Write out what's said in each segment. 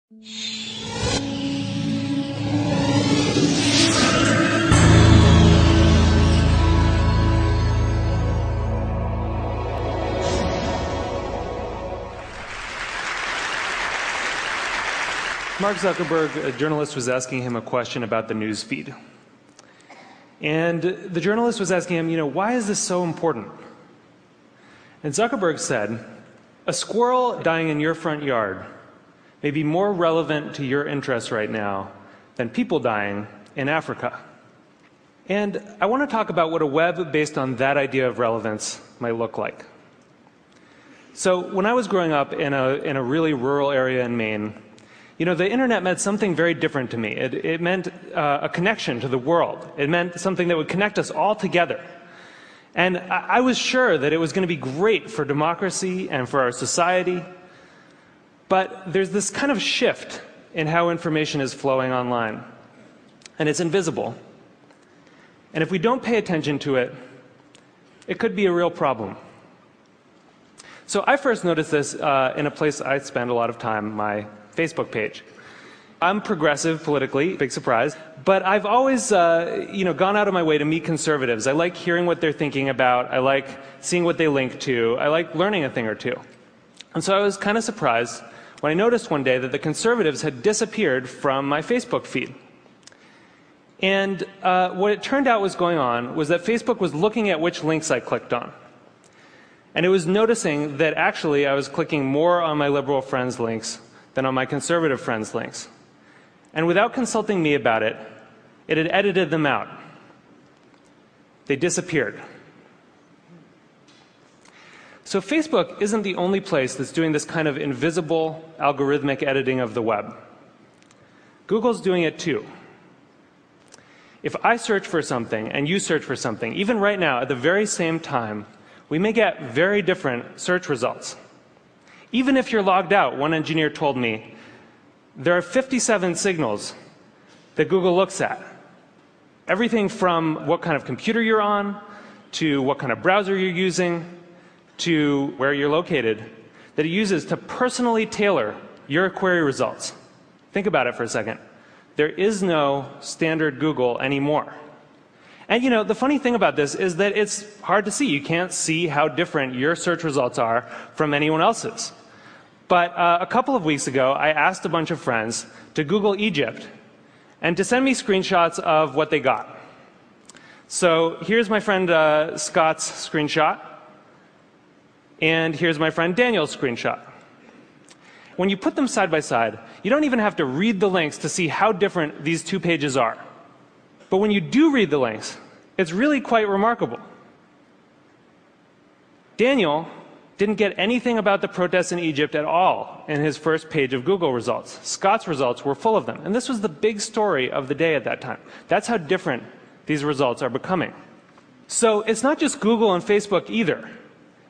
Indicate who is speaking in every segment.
Speaker 1: Mark Zuckerberg, a journalist, was asking him a question about the news feed. And the journalist was asking him, why is this so important? And Zuckerberg said, a squirrel dying in your front yard may be more relevant to your interests right now than people dying in Africa. And I want to talk about what a web based on that idea of relevance might look like. So when I was growing up in a really rural area in Maine, the internet meant something very different to me. It meant a connection to the world. It meant something that would connect us all together. And I was sure that it was going to be great for democracy and for our society. But there's this kind of shift in how information is flowing online. And it's invisible. And if we don't pay attention to it, it could be a real problem. So I first noticed this in a place I spend a lot of time, my Facebook page. I'm progressive politically, big surprise, but I've always gone out of my way to meet conservatives. I like hearing what they're thinking about. I like seeing what they link to. I like learning a thing or two. And so I was kind of surprised when I noticed one day that the conservatives had disappeared from my Facebook feed. And what it turned out was going on was that Facebook was looking at which links I clicked on. And it was noticing that actually I was clicking more on my liberal friends' links than on my conservative friends' links. And without consulting me about it, it had edited them out. They disappeared. So Facebook isn't the only place that's doing this kind of invisible algorithmic editing of the web. Google's doing it too. If I search for something and you search for something, even right now at the very same time, we may get very different search results. Even if you're logged out, one engineer told me, there are 57 signals that Google looks at. Everything from what kind of computer you're on, to what kind of browser you're using, to where you're located, that it uses to personally tailor your query results. Think about it for a second. There is no standard Google anymore. And the funny thing about this is that it's hard to see. You can't see how different your search results are from anyone else's. But a couple of weeks ago, I asked a bunch of friends to Google Egypt and to send me screenshots of what they got. So here's my friend Scott's screenshot. And here's my friend Daniel's screenshot. When you put them side by side, you don't even have to read the links to see how different these two pages are. But when you do read the links, it's really quite remarkable. Daniel didn't get anything about the protests in Egypt at all in his first page of Google results. Scott's results were full of them. And this was the big story of the day at that time. That's how different these results are becoming. So it's not just Google and Facebook either.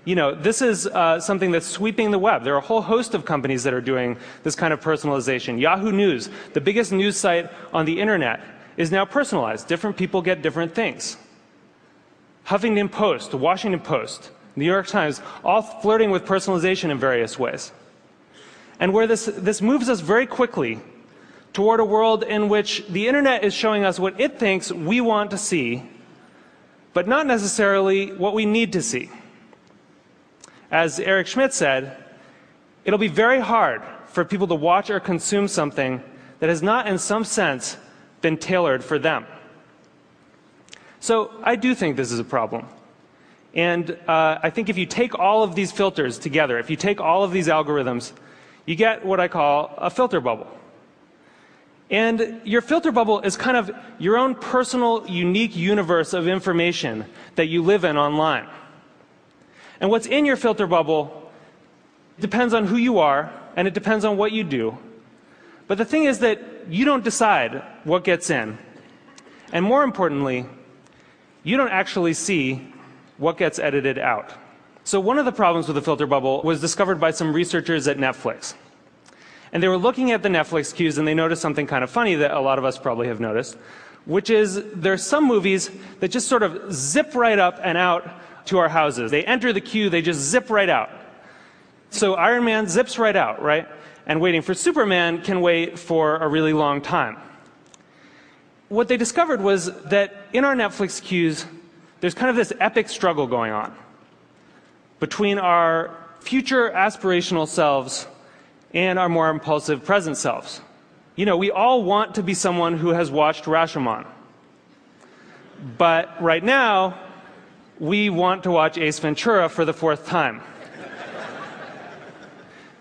Speaker 1: This is something that's sweeping the web. There are a whole host of companies that are doing this kind of personalization. Yahoo News, the biggest news site on the internet, is now personalized. Different people get different things. Huffington Post, the Washington Post, New York Times, all flirting with personalization in various ways. And where this moves us very quickly toward a world in which the internet is showing us what it thinks we want to see, but not necessarily what we need to see. As Eric Schmidt said, it'll be very hard for people to watch or consume something that has not, in some sense, been tailored for them. So I do think this is a problem. And I think if you take all of these filters together, if you take all of these algorithms, you get what I call a filter bubble. And your filter bubble is kind of your own personal, unique universe of information that you live in online. And what's in your filter bubble depends on who you are, and it depends on what you do. But the thing is that you don't decide what gets in. And more importantly, you don't actually see what gets edited out. So one of the problems with the filter bubble was discovered by some researchers at Netflix. And they were looking at the Netflix queues and they noticed something kind of funny that a lot of us probably have noticed, which is there's some movies that just sort of zip right up and out to our houses. They enter the queue, they just zip right out. So Iron Man zips right out, right? and waiting for Superman can wait for a really long time. What they discovered was that in our Netflix queues, there's kind of this epic struggle going on between our future aspirational selves and our more impulsive present selves. You know, we all want to be someone who has watched Rashomon. But right now, we want to watch Ace Ventura for the 4th time.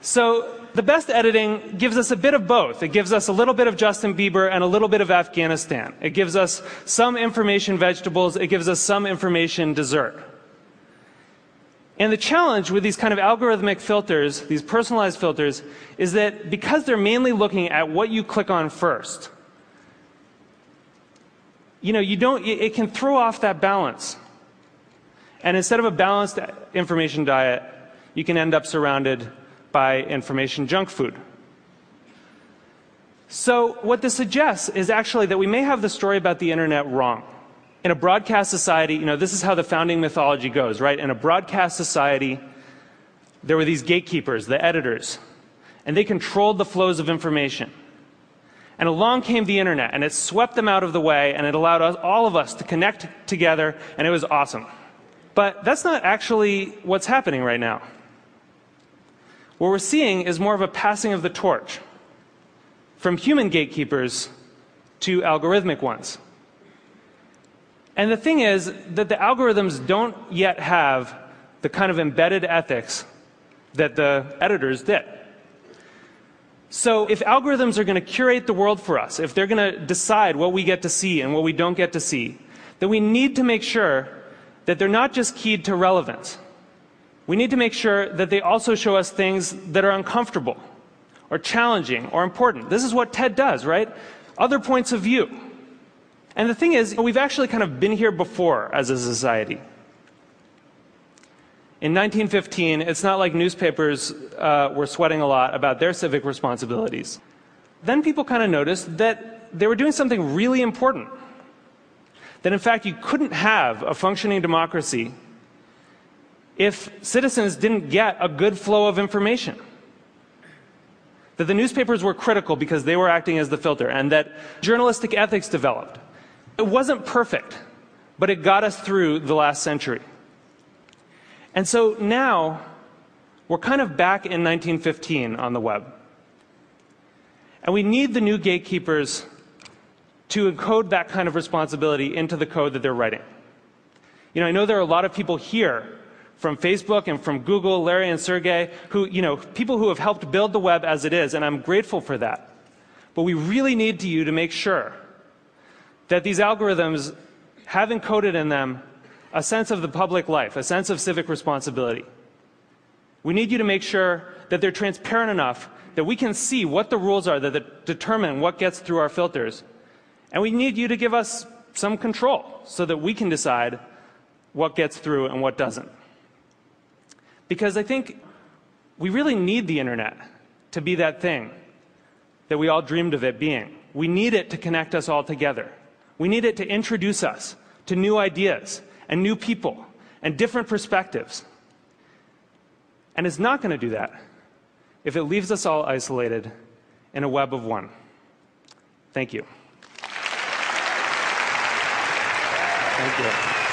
Speaker 1: So the best editing gives us a bit of both. It gives us a little bit of Justin Bieber and a little bit of Afghanistan. It gives us some information vegetables. It gives us some information dessert. And the challenge with these kind of algorithmic filters, these personalized filters, is that because they're mainly looking at what you click on first, you know, it can throw off that balance. And instead of a balanced information diet, you can end up surrounded by information junk food. So what this suggests is actually that we may have the story about the internet wrong. In a broadcast society, you know, this is how the founding mythology goes, right? In a broadcast society, there were these gatekeepers, the editors, and they controlled the flows of information. And along came the internet, and it swept them out of the way, and it allowed us, all of us to connect together, and it was awesome. But that's not actually what's happening right now. What we're seeing is more of a passing of the torch from human gatekeepers to algorithmic ones. And the thing is that the algorithms don't yet have the kind of embedded ethics that the editors did. So if algorithms are going to curate the world for us, if they're going to decide what we get to see and what we don't get to see, then we need to make sure that they're not just keyed to relevance. We need to make sure that they also show us things that are uncomfortable or challenging or important. This is what TED does, right? Other points of view. And the thing is, we've actually kind of been here before as a society. In 1915, it's not like newspapers were sweating a lot about their civic responsibilities. Then people kind of noticed that they were doing something really important. That in fact, you couldn't have a functioning democracy if citizens didn't get a good flow of information. That the newspapers were critical because they were acting as the filter, and that journalistic ethics developed. It wasn't perfect, but it got us through the last century. And so now, we're kind of back in 1915 on the web. And we need the new gatekeepers to encode that kind of responsibility into the code that they're writing. You know, I know there are a lot of people here from Facebook and from Google, Larry and Sergey, who, you know, people who have helped build the web as it is, and I'm grateful for that. But we really need you to make sure that these algorithms have encoded in them a sense of the public life, a sense of civic responsibility. We need you to make sure that they're transparent enough that we can see what the rules are that determine what gets through our filters. And we need you to give us some control so that we can decide what gets through and what doesn't. Because I think we really need the internet to be that thing that we all dreamed of it being. We need it to connect us all together. We need it to introduce us to new ideas and new people and different perspectives. And it's not going to do that if it leaves us all isolated in a web of one. Thank you. Thank you.